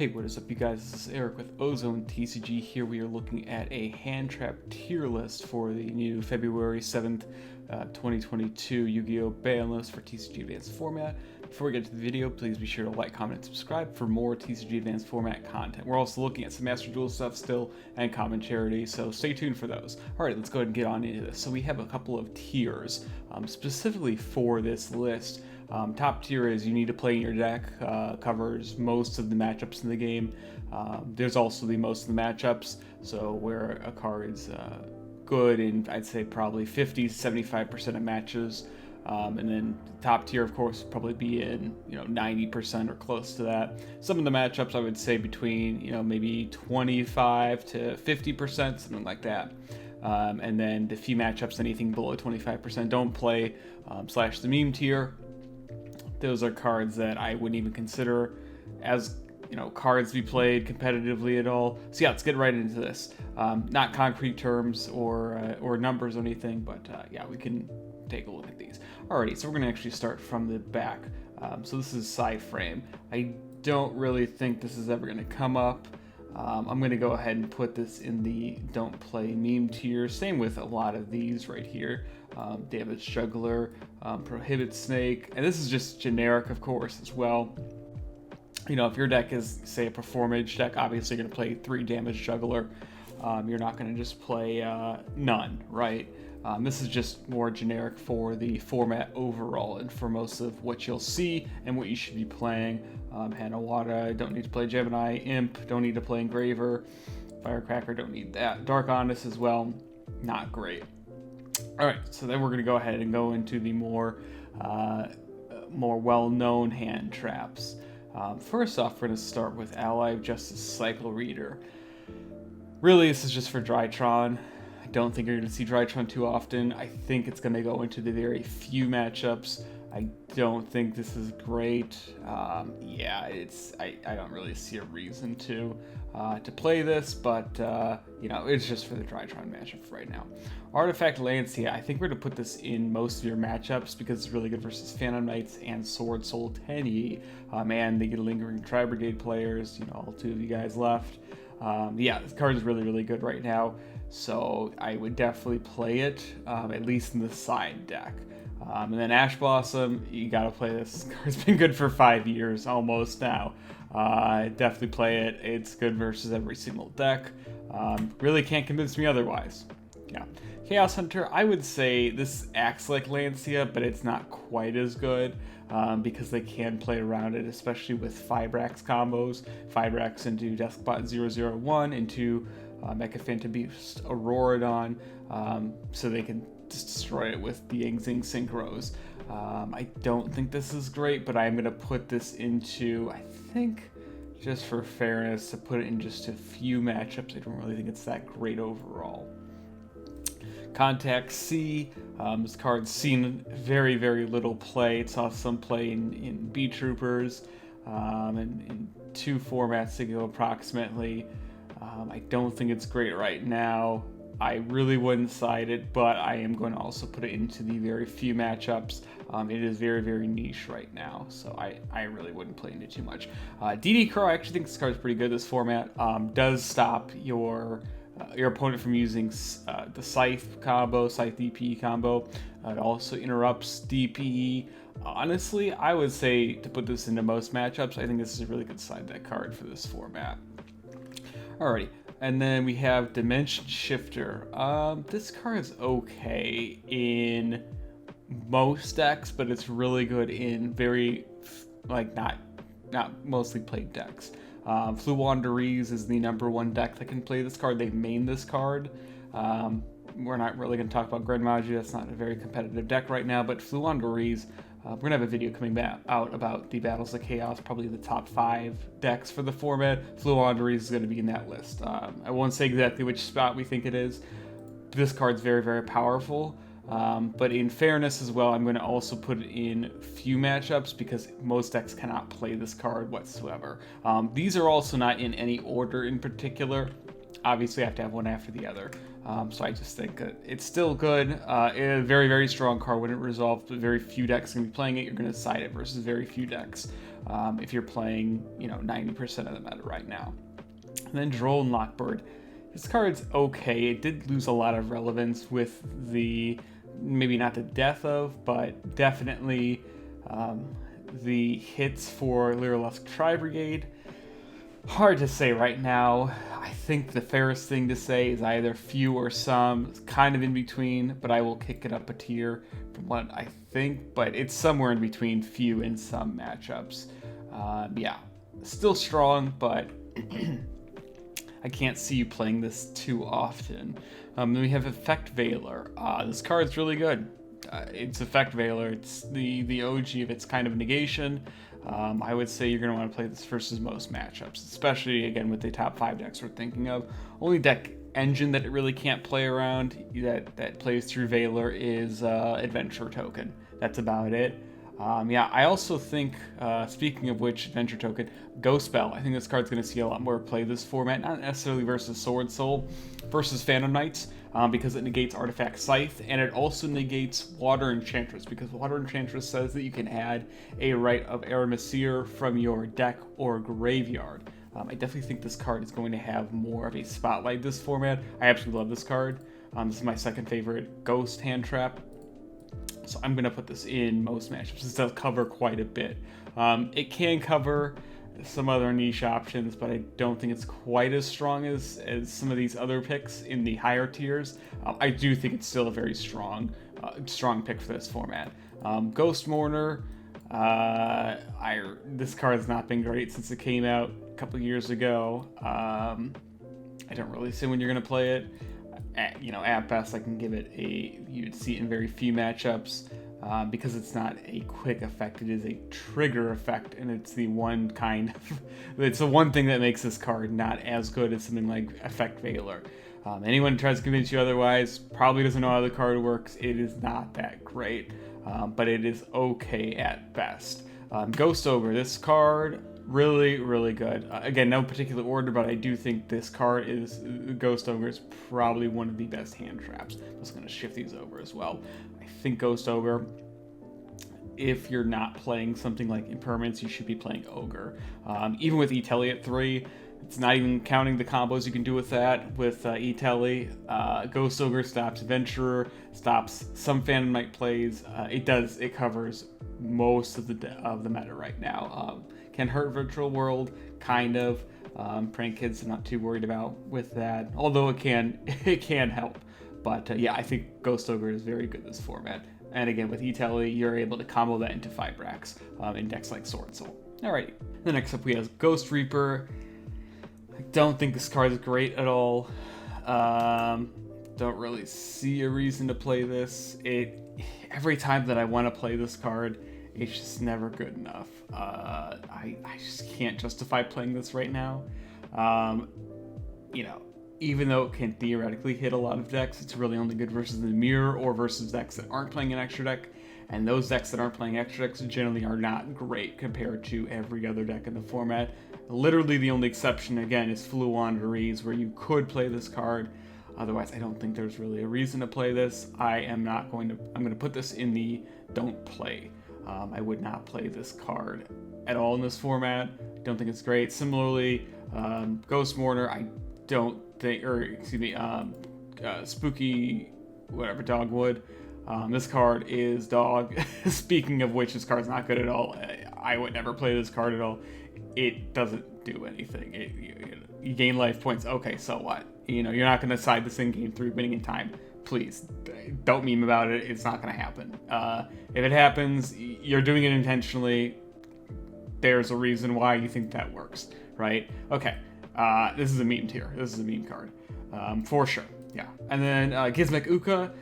Hey, what is up, you guys? This is Eric with OzoneTCG. Here we are looking at a Handtrap tier list for the new February 7th, 2022 Yu-Gi-Oh! Ban list for TCG Advanced format. Before we get to the video, please be sure to like, comment, and subscribe for more TCG Advanced format content. We're also looking at some Master Duel stuff still and common charity, so stay tuned for those. Alright, let's go ahead and get on into this. So we have a couple of tiers specifically for this list. Top tier is you need to play in your deck, covers most of the matchups in the game. There's also the most of the matchups, so where a card is good in, I'd say, probably 50-75% of matches. And then top tier, of course, would probably be in 90% or close to that. Some of the matchups I would say between maybe 25 to 50%, something like that. And then the few matchups anything below 25% don't play. Slash the meme tier. Those are cards that I wouldn't even consider as cards to be played competitively at all. So yeah, let's get right into this. Not concrete terms or numbers or anything, but yeah, we can take a look at these. Alrighty, so we're going to actually start from the back. So this is Cyframe. I don't really think this is ever going to come up. I'm going to go ahead and put this in the don't play meme tier. Same with a lot of these right here. Damage Juggler, Prohibit Snake, and this is just generic, of course, as well. If your deck is, say, a Performage deck, obviously you're going to play 3 Damage Juggler. You're not going to just play none, right? This is just more generic for the format overall and for most of what you'll see and what you should be playing. Hanawada, don't need to play Gemini. Imp, don't need to play Engraver. Firecracker, don't need that. Dark Honest as well, not great. Alright, so then we're going to go ahead and go into the more well-known hand traps. First off, we're going to start with Ally of Justice Cycle Reader. Really, this is just for Drytron. I don't think you're going to see Drytron too often. I think it's going to go into the very few matchups. I don't think this is great. Yeah, I don't really see a reason to play this, but it's just for the Drytron matchup right now. Artifact Lancia, I think we're going to put this in most of your matchups because it's really good versus Phantom Knights and Sword Soul Tenyi, and the lingering tri-brigade players. All 2 of you guys left. Yeah, this card is really, really good right now, so I would definitely play it, at least in the side deck. And then Ash Blossom, you gotta play this. This card's been good for 5 years, almost now. Definitely play it. It's good versus every single deck. Really can't convince me otherwise. Yeah. Chaos Hunter, I would say this acts like Lancia, but it's not quite as good because they can play around it, especially with Fibrax combos. Fibrax into Deskbot 001 into Mecha Phantom Beast Auroradon, so they can just destroy it with the Yang Zing Synchros. I don't think this is great, but I'm going to put this into, I think, just for fairness, to put it in just a few matchups. I don't really think it's that great overall. Contact C, this card's seen very, very little play. It saw some play in B Troopers, and in 2 formats ago approximately. I don't think it's great right now. I really wouldn't side it, but I am going to also put it into the very few matchups. It is very, very niche right now, so I really wouldn't play into too much. DD Crow, I actually think this card is pretty good. This format does stop your opponent from using the Scythe combo, Scythe DPE combo. It also interrupts DPE. Honestly, I would say to put this into most matchups. I think this is a really good side deck card for this format. Alrighty. And then we have Dimension Shifter. This card is okay in most decks, but it's really good in very, not mostly played decks. Fluwanderese is the #1 deck that can play this card. They main this card. We're not really going to talk about Grenmagi. That's not a very competitive deck right now, but Fluwanderese, we're going to have a video coming out about the Battles of Chaos, probably the top 5 decks for the format. Fluwanderese is going to be in that list. I won't say exactly which spot we think it is. This card's very, very powerful. But in fairness as well, I'm going to also put it in few matchups because most decks cannot play this card whatsoever. These are also not in any order in particular. Obviously, I have to have one after the other. So I just think that it's still good. A very, very strong card when it resolves, but very few decks can be playing it. You're going to side it versus very few decks. if you're playing, 90% of the meta right now. And then Drone Lockbird. This card's okay. It did lose a lot of relevance with maybe not the death of, but definitely the hits for Lyrilusk Tri-Brigade. Hard to say right now. I think the fairest thing to say is either few or some. It's kind of in between, but I will kick it up a tier from what I think, but it's somewhere in between few and some matchups. Yeah, still strong, but I can't see you playing this too often. Then we have Effect Veiler. This card's really good. It's Effect Veiler. It's the OG of its kind of negation. I would say you're going to want to play this versus most matchups, especially, again, with the top 5 decks we're thinking of. Only deck engine that it really can't play around that plays through Veiler is Adventure Token. That's about it. Yeah, I also think, speaking of which, Adventure Token, Ghost Spell. I think this card's going to see a lot more play this format, not necessarily versus Sword Soul, versus Phantom Knights, because it negates Artifact Scythe, and it also negates Water Enchantress, because Water Enchantress says that you can add a Rite of Aramesir from your deck or graveyard. I definitely think this card is going to have more of a spotlight this format. I absolutely love this card. This is my second favorite Ghost Handtrap. So I'm going to put this in most matchups. This does cover quite a bit. It can cover some other niche options, but I don't think it's quite as strong as some of these other picks in the higher tiers. I do think it's still a very strong pick for this format. Ghost Mourner, this card has not been great since it came out a couple years ago. I don't really see when you're going to play it. At best, I can give it you'd see it in very few matchups, because it's not a quick effect. It is a trigger effect, and it's the one it's the one thing that makes this card not as good as something like Effect Veiler. Anyone who tries to convince you otherwise probably doesn't know how the card works. It is not that great, but it is okay at best. Ghost Ogre, this card, really, really good. Again, no particular order, but I do think this card Ghost Ogre is probably one of the best hand traps. I'm just going to shift these over as well. I think Ghost Ogre, if you're not playing something like Impermanence, you should be playing Ogre. Even with E-Telly at 3, it's not even counting the combos you can do with that. With E-Telly, Ghost Ogre stops Adventurer, stops some Phantom Knight plays. It covers most of the meta right now. Can hurt Virtual World, kind of. Prank Kids, I'm not too worried about with that, although it can help. But yeah, I think Ghost Ogre is very good this format. And again, with E-Telly, you're able to combo that into 5 racks in decks like Sword Soul. Alrighty. The next up we have Ghost Reaper. I don't think this card is great at all. Don't really see a reason to play this. Every time that I want to play this card, it's just never good enough. I just can't justify playing this right now. Even though it can theoretically hit a lot of decks, it's really only good versus the mirror or versus decks that aren't playing an extra deck. And those decks that aren't playing extra decks generally are not great compared to every other deck in the format. Literally the only exception, again, is Fluwanderees, where you could play this card. Otherwise, I don't think there's really a reason to play this. I'm going to put this in the don't play. I would not play this card at all in this format. Don't think it's great. Similarly, Ghost Mourner, I don't think, Spooky, whatever, Dogwood. This card is dog. Speaking of which, this card's not good at all. I would never play this card at all. It doesn't do anything. You gain life points. Okay, so what? You're not going to side this in game 3 winning in time. Please, don't meme about it. It's not going to happen. If it happens, you're doing it intentionally. There's a reason why you think that works, right? Okay, this is a meme tier. This is a meme card, for sure. Yeah, and then Gizmic Uka.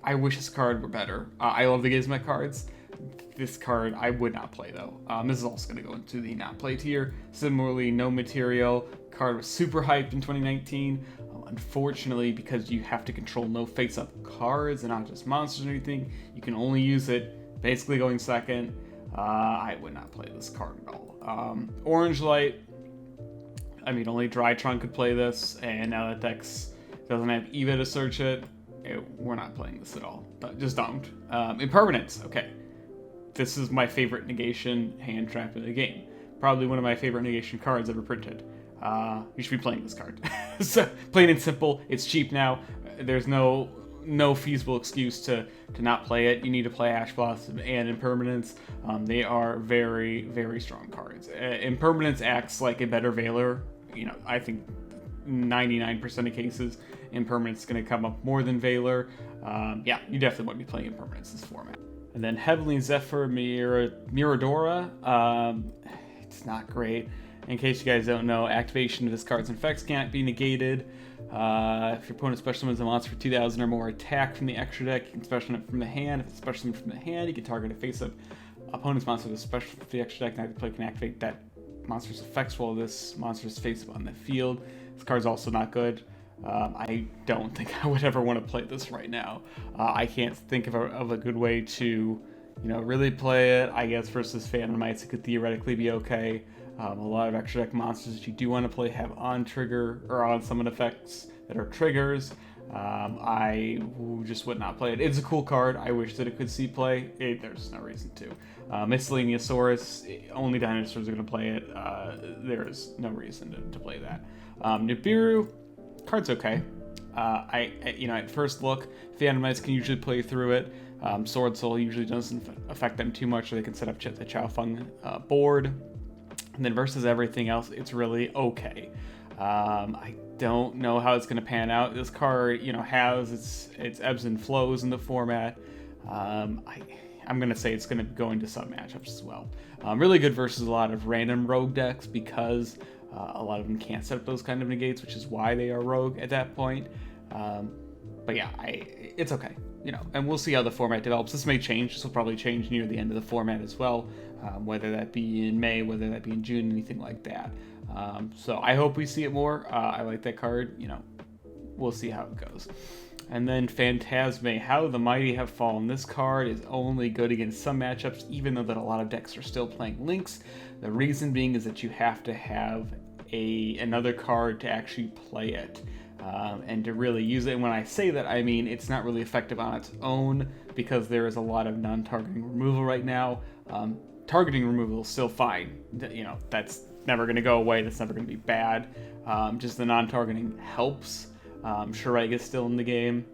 I wish this card were better. I love the Gizmic cards. This card I would not play though. This is also going to go into the not play tier. Similarly, no material. Card was super hyped in 2019. Unfortunately, because you have to control no face-up cards and not just monsters or anything, you can only use it basically going second. I would not play this card at all. Orange Light. I mean, only Dry Trunk could play this, and now that Dex doesn't have EVA to search it, we're not playing this at all. But just don't. Impermanence. Okay. this is my favorite negation hand trap in the game. Probably one of my favorite negation cards ever printed. You should be playing this card. So, plain and simple, it's cheap now. There's no feasible excuse to not play it. You need to play Ash Blossom and Impermanence. They are very, very strong cards. Impermanence acts like a better Veiler. You know, I think 99% of cases, Impermanence is going to come up more than Veiler. Yeah, you definitely want to be playing Impermanence this format. And then Heavenly Zephyr Miradora. It's not great. In case you guys don't know, activation of this card's effects can't be negated. If your opponent special summons a monster for 2,000 or more attack from the extra deck, you can special summon it from the hand. If it's special summoned from the hand, you can target a face-up opponent's monster with a special from the extra deck. Now the player can activate that monster's effects while this monster's face-up on the field. This card's also not good. I don't think I would ever want to play this right now. I can't think of a good way to, really play it. I guess versus Phantom Mites, it could theoretically be okay. A lot of extra deck monsters that you do want to play have on trigger or on summon effects that are triggers. I just would not play it. It's a cool card. I wish that it could see play. There's no reason to. Miscellaneousaurus, only dinosaurs are going to play it. There's no reason to play that. Nibiru, card's okay. At first look, Phantom Mites can usually play through it. Sword Soul usually doesn't affect them too much, or they can set up the Chaofeng board. And then versus everything else, it's really okay. I don't know how it's going to pan out. This card, has its ebbs and flows in the format. I'm going to say it's going to go into some matchups as well. Really good versus a lot of random rogue decks because a lot of them can't set up those kind of negates, which is why they are rogue at that point. But yeah, it's okay. And we'll see how the format develops. This may change. This will probably change near the end of the format as well, whether that be in May, whether that be in June, anything like that. So I hope we see it more. I like that card. We'll see how it goes. And then Fantasia, How the Mighty Have Fallen. This card is only good against some matchups, even though that a lot of decks are still playing Lynx. The reason being is that you have to have another card to actually play it. And to really use it. And when I say that, I mean it's not really effective on its own because there is a lot of non-targeting removal right now. Targeting removal is still fine. That's never going to go away. That's never going to be bad. Just the non-targeting helps. Shurag is still in the game.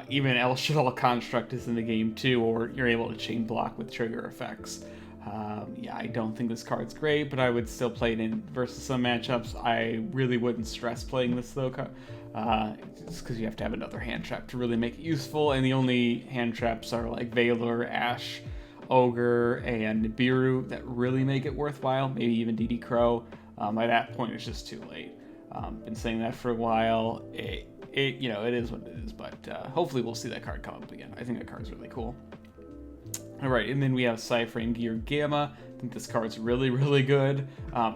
Even El Shadal Construct is in the game too, or you're able to chain block with trigger effects. I don't think this card's great, but I would still play it in versus some matchups. I really wouldn't stress playing this though, just because you have to have another hand trap to really make it useful, and the only hand traps are like Veiler, Ash, Ogre, and Nibiru that really make it worthwhile. Maybe even DD Crow. By that point, it's just too late. Been saying that for a while. It is what it is, but hopefully we'll see that card come up again. I think that card's really cool. Alright, and then we have Cyframe Gear Gamma. I think this card's really, really good.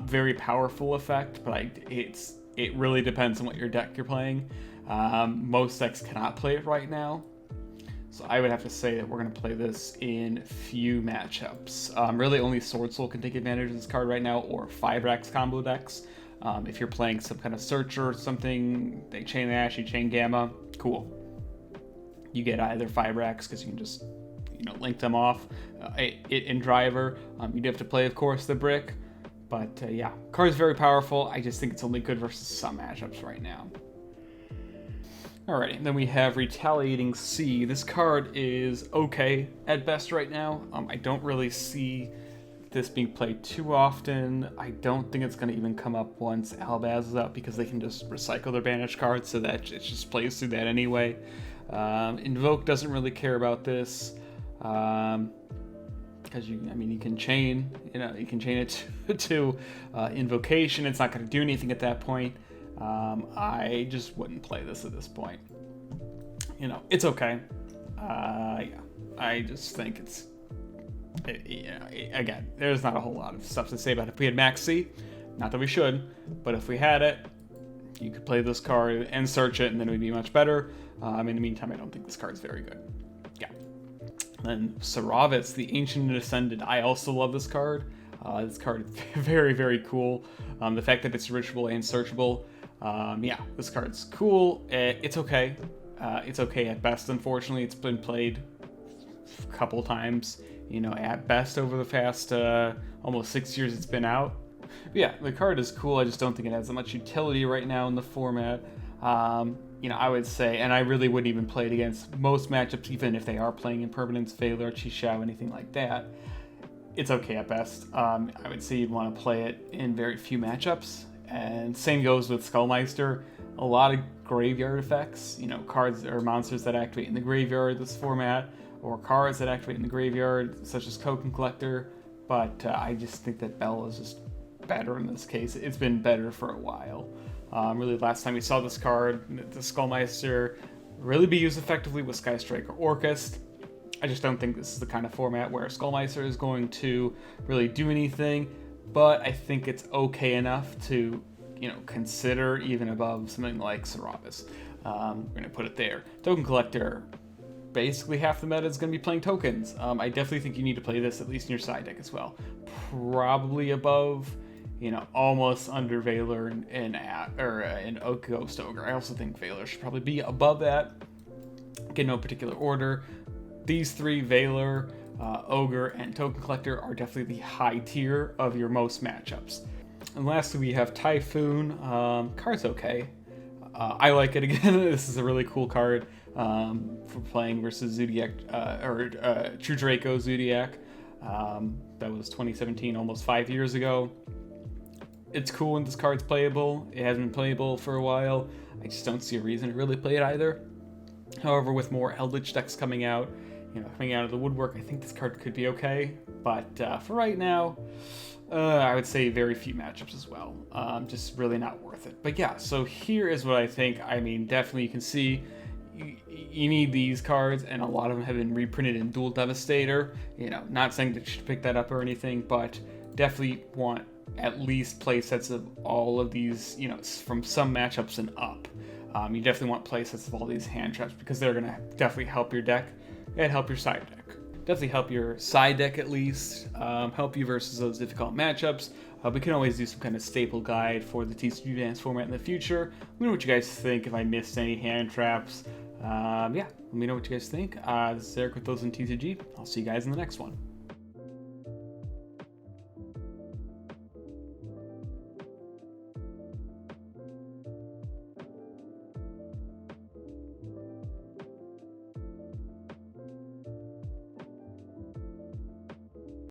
Very powerful effect, but it really depends on what your deck you're playing. Most decks cannot play it right now. So I would have to say that we're going to play this in few matchups. Really only Sword Soul can take advantage of this card right now, or 5-Rax combo decks. If you're playing some kind of Searcher or something, they chain Ash, you chain Gamma, cool. You get either 5-Rax because you can just link them off. In Driver, you do have to play, of course, the Brick. But yeah, card's very powerful. I just think it's only good versus some matchups right now. Alrighty, then we have Retaliating Sea. This card is okay at best right now. I don't really see this being played too often. I don't think it's going to even come up once Albaz is out because they can just recycle their banished cards, so that it just plays through that anyway. Invoke doesn't really care about this. Because you can chain, you can chain it to Invocation. It's not going to do anything at that point. I just wouldn't play this at this point. It's okay. I just think again, there's not a whole lot of stuff to say about it. If we had Max C, not that we should, but if we had it, you could play this card and search it, and then it would be much better. In the meantime, I don't think this card's very good. Yeah. Then Serapis, the Ancient and Ascended. I also love this card. This card is very, very cool. The fact that it's reachable and searchable. This card's cool. It's okay. It's okay at best, unfortunately. It's been played a couple times, you know, at best over the past almost 6 years it's been out. But yeah, the card is cool. I just don't think it has that much utility right now in the format. You know, I would say, and I really wouldn't even play it against most matchups, even if they are playing Impermanence, Veiler, Chishu, anything like that. It's okay at best. I would say you'd want to play it in very few matchups. And same goes with Skullmeister. A lot of graveyard effects, you know, cards or monsters that activate in the graveyard this format, or cards that activate in the graveyard, such as Token Collector. But I just think that Bell is just better in this case. It's been better for a while. Really, last time we saw this card, the Skullmeister, really be used effectively with Skystrike or Orcust. I just don't think this is the kind of format where Skullmeister is going to really do anything, but I think it's okay enough to, you know, consider even above something like Serapis. We're going to put it there. Token Collector, basically half the meta is going to be playing tokens. I definitely think you need to play this at least in your side deck as well. Probably above, you know, almost under Veiler and Ghost Ogre. I also think Veiler should probably be above that. In no particular order. These three, Veiler, Ogre, and Token Collector, are definitely the high tier of your most matchups. And lastly, we have Typhoon. Card's okay. I like it again. This is a really cool card for playing versus Zodiac, True Draco Zodiac. That was 2017, almost 5 years ago. It's cool when this card's playable. It hasn't been playable for a while. I just don't see a reason to really play it either. However, with more Eldritch decks coming out, you know, coming out of the woodwork, I think this card could be okay. But for right now, I would say very few matchups as well. Just really not worth it. But yeah, so here is what I think. I mean, definitely you can see you need these cards, and a lot of them have been reprinted in Dual Devastator. You know, not saying that you should pick that up or anything, but definitely want at least play sets of all of these, you know, from some matchups and up. You definitely want play sets of all these hand traps because they're going to definitely help your deck and help your side deck. Definitely help your side deck at least, help you versus those difficult matchups. We can always do some kind of staple guide for the TCG Advanced format in the future. Let me know what you guys think, if I missed any hand traps. Yeah, let me know what you guys think. This is Eric with OzoneTCG. I'll see you guys in the next one.